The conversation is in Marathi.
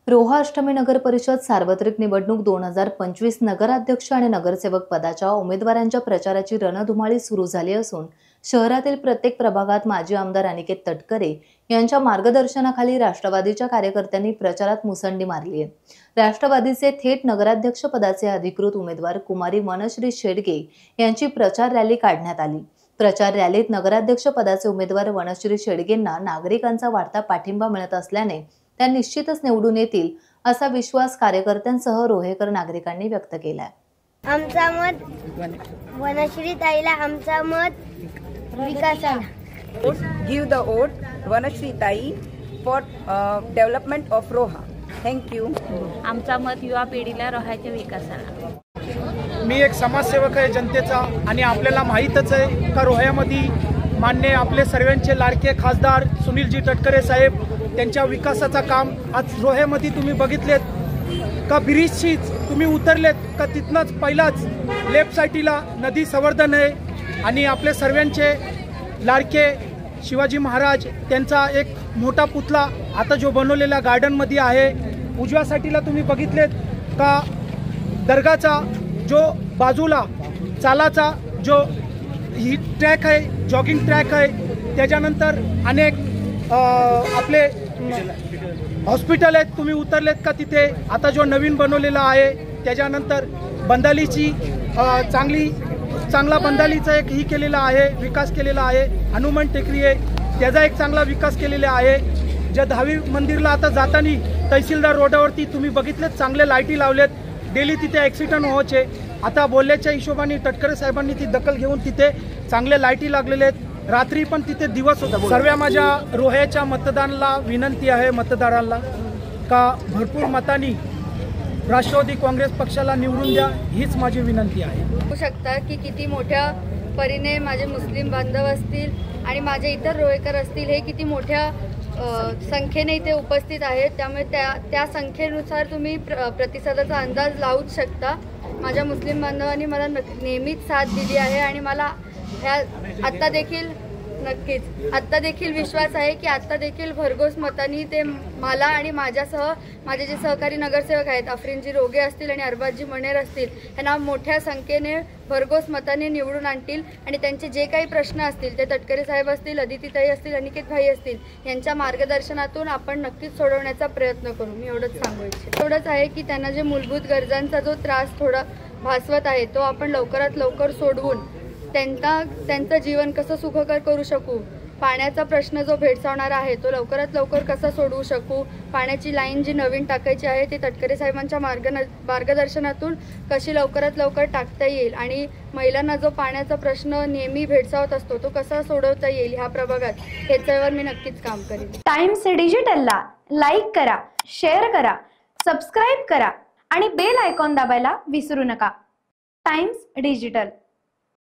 रोहा अष्टमी नगर परिषद सार्वत्रिक निवडणूक 2025 नगराध्यक्ष आणि नगरसेवक पदाच्या उमेदवारांच्या प्रचाराची रणधुमाळी सुरू झाली असून शहरातील प्रत्येक प्रभागात माजी आमदार अनिकेत तटकरे यांच्या मार्गदर्शनाखाली राष्ट्रवादीच्या कार्यकर्त्यांनी प्रचारात मुसंडी मारली आहे। राष्ट्रवादीचे थेट नगराध्यक्ष पदाचे अधिकृत उमेदवार कुमारी वनश्री शेडगे यांची प्रचार रॅली काढण्यात आली। प्रचार रॅलीत नगराध्यक्ष पदाचे उमेदवार वनश्री शेडगेंना नागरिकांचा वाढता पाठिंबा मिळत असल्याने त्या निश्चितच निवडून येतील असा विश्वास कार्यकर्त्यांसह रोहेकर नागरिकांनी व्यक्त केलाय। आमचा मत वनश्री ताईला, आमचा मत विकासाला। गिव द वोट वनश्री ताई for development of Roha. Thank you. आमचा मत युवा पिढीला रोहाच्या विकासाला। मी एक समाजसेवक आहे जनतेचा आणि आपल्याला माहीतच आहे का रोह्यामध्ये मान्य आपले सर्वांचे लाडके खासदार सुनीलजी तटकरे साहेब त्यांच्या विकासाचा काम आज रोह्यामध्ये तुम्ही बघितलेत का ब्रिजची तुम्ही उतरलेत का तिथनंच पहिलाच लेफ्ट साईडला नदी संवर्धन आहे आणि आपले सर्वांचे लाडके शिवाजी महाराज त्यांचा एक मोठा पुतळा आता जो बनवलेला गार्डनमध्ये आहे। उजव्या साईडला तुम्ही बघितलेत का दर्गाचा जो बाजूला चालाचा जो ही ट्रॅक आहे, जॉगिंग ट्रॅक आहे, त्याच्यानंतर अनेक आपले हॉस्पिटल आहेत तुम्ही उतरलेत का तिथे आता जो नवीन बनवलेला आहे। त्याच्यानंतर बंदालीची चांगला बंदालीचा एक ही केलेला आहे, विकास केलेला आहे। हनुमान टेकरी आहे त्याचा एक चांगला विकास केलेला आहे। ज्या दहावी मंदिरला आता जाताना तहसीलदार रोडावरती तुम्ही बघितलेत चांगले लाईटी लावलेत, डेली तिथे ॲक्सिडेंट व्हायचे। आता बोलल्याच्या हिशोबाने तटकरे साहेबांनी ती दखल घेऊन तिथे चांगले लाईटी लागलेले आहेत, रात्री पण तिथे दिवस होता। सर्व माझ्या रोह्याच्या मतदारांना विनंती आहे, मतदारांना का भरपूर मतांनी राष्ट्रवादी काँग्रेस पक्षाला निवडून द्या, हीच माझी विनंती आहे। होऊ शकता की किती मोठ्या परीने माझे मुस्लिम बांधव असतील आणि माझे इतर रोहेकर असतील, हे किती मोठ्या संख्येने इथे उपस्थित आहेत, त्यामुळे त्या संख्येनुसार तुम्ही प्रतिसादाचा अंदाज लावूच शकता। माझ्या मुस्लिम बांधवांनी मला नेहमीच साथ दिली आहे आणि मला आत्ता देखील विश्वास आहे की आत्ता देखील भरघोस मतांनी ते मला आणि माझ्यासह माझे जे सहकारी नगरसेवक आहेत अफरीनजी रोगे असतील आणि अरबाजजी मणेर असतील यांना मोठ्या संख्येने भरघोस मतांनी निवडून आणतील आणि त्यांचे जे काही प्रश्न असतील ते तटकरे साहेब असतील, अदितीताई असतील, अनिकेत भाई असतील यांच्या मार्गदर्शनातून आपण नक्कीच सोडवण्याचा प्रयत्न करू। मी एवढंच सांगू इच्छिते। एवढंच आहे की त्यांना जे मूलभूत गरजांचा जो त्रास थोडा भासवत आहे तो आपण लवकरात लवकर सोडवून त्यांचं जीवन कसं सुखकर करू शकू, पाण्याचा प्रश्न जो भेडसावणारा आहे तो लवकरात लवकर कसा सोडवू शकू, पाण्याची लाईन जी नवीन टाकायची आहे ती तटकरे साहेबांच्या मार्गदर्शनातून कशी लवकरात लवकर टाकता येईल आणि महिलांना जो पाण्याचा प्रश्न नेहमी भेडसावत असतो तो कसा सोडवता येईल ह्या प्रभागात, ह्याच्यावर मी नक्कीच काम करेन। टाइम्स डिजिटलला लाईक करा, शेअर करा, सबस्क्राईब करा आणि बेल आयकॉन दाबायला विसरू नका। Times digital.